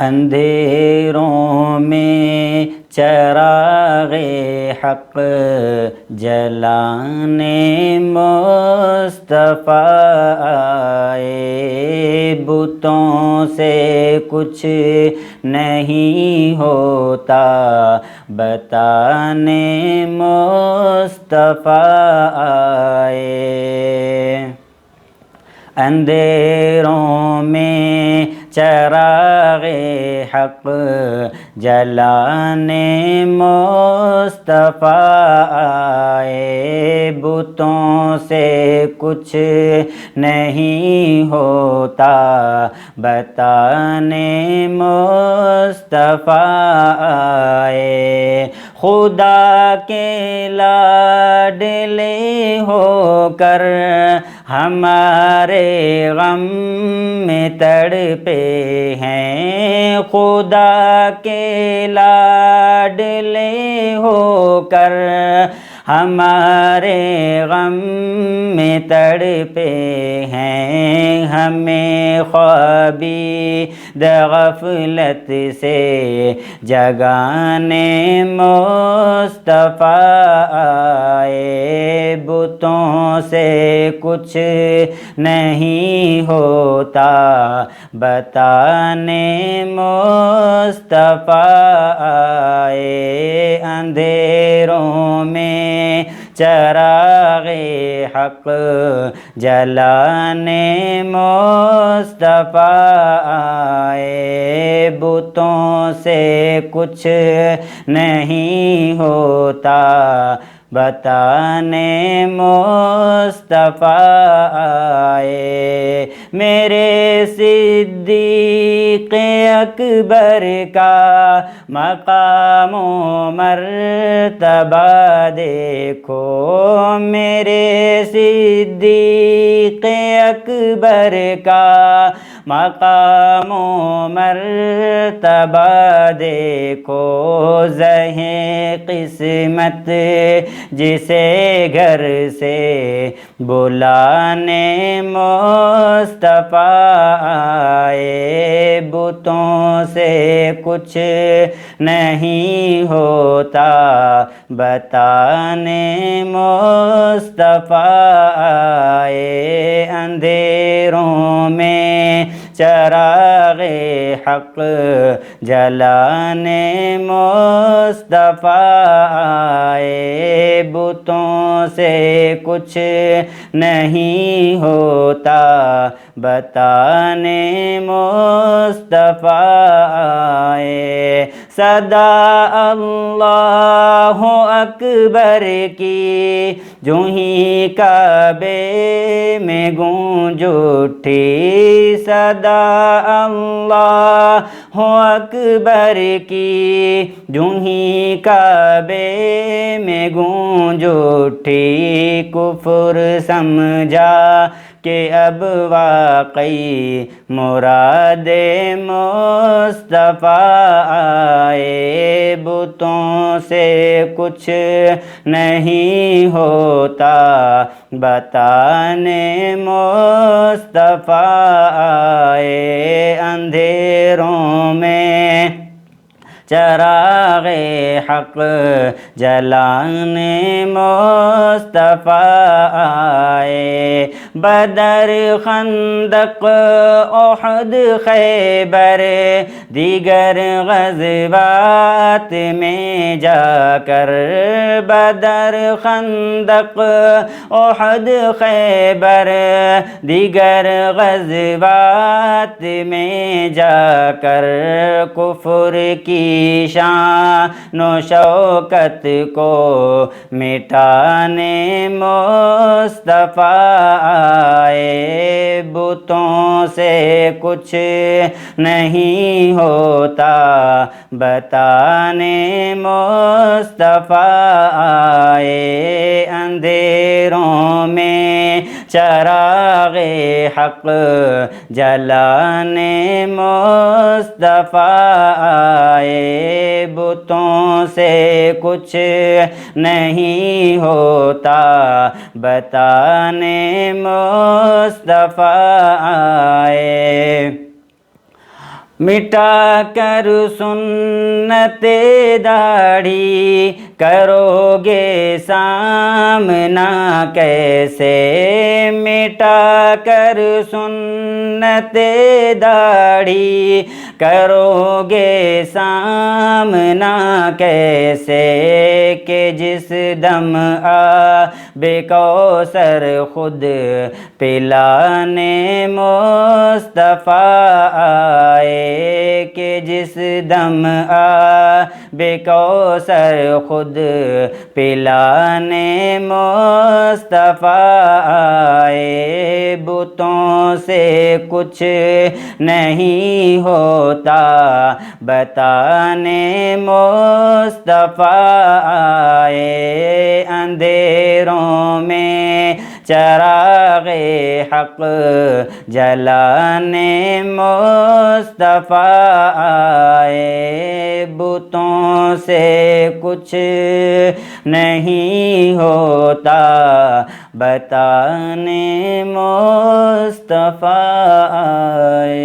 اندھیروں میں چراغ حق جلانے مصطفیٰ آئے، بتوں سے کچھ نہیں ہوتا بتانے مصطفیٰ آئے۔ اندھیروں میں چراغ حق جلانے مصطفیٰ آئے، بتوں سے کچھ نہیں ہوتا بتانے مصطفیٰ آئے۔ خدا کے لاڈلے ہو کر ہمارے غم میں تڑپے ہیں، خدا کے لاڈلے ہو کر ہمارے غم میں تڑپے ہیں، ہمیں خوابید غفلت سے جگانے مصطفیٰ آئے، بتوں سے کچھ نہیں ہوتا بتانے مصطفیٰ آئے۔ اندھیروں میں چراغ حق جلانے مصطفیٰ آئے، بتوں سے کچھ نہیں ہوتا بتانے مصطفیٰ آئے۔ میرے صدیق اکبر کا مقام و مرتبہ دیکھو، میرے صدیق اکبر کا مقام و مرتبہ دیکھو، زہیں قسمت جسے گھر سے بلانے مصطفیٰ آئے، بتوں سے کچھ نہیں ہوتا بتانے مصطفیٰ آئے۔ اندھیروں میں چراغ حق جلانے مصطفیٰ آئے، بتوں سے کچھ نہیں ہوتا بتانے مصطفیٰ آئے۔ صدا اللہ اکبر کی جونہی کعبے میں گونج اٹھی، صدا اللہ اکبر کی جونہی کعبے میں گونج اٹھی، کفر سمجھا کہ اب واقعی مراد مصطفیٰ آئے، بتوں سے کچھ نہیں ہوتا بتانے مصطفیٰ آئے۔ اندھیروں میں چراغ حق جلانے مصطفیٰ آئے، بدر خندق احد خیبر دیگر غزوات میں جا کر، بدر خندق احد خیبر دیگر غزوات میں جا کر، کفر کی شان و شوکت کو مٹانے مصطفیٰ آئے، بتوں سے کچھ نہیں ہوتا بتانے مصطفیٰ آئے۔ اندھیروں میں چراغ حق جلانے مصطفیٰ آئے، بتوں سے کچھ نہیں ہوتا بتانے مصطفیٰ آئے۔ مٹا کر سنت داڑھی کرو گے سامنا کیسے، مٹا کر سنت داڑھی کرو گے سامنا کیسے، کہ جس دم آب کوثر خود پلانے مصطفیٰ آئے، کہ جس دم آب کوثر خود پلانے مصطفیٰ آئے، بتوں سے کچھ نہیں ہوتا بتانے مصطفیٰ آئے، اندھیروں میں چراغ حق جلانے مصطفیٰ آئے، بتوں سے کچھ نہیں ہوتا بتانے مصطفیٰ آئے۔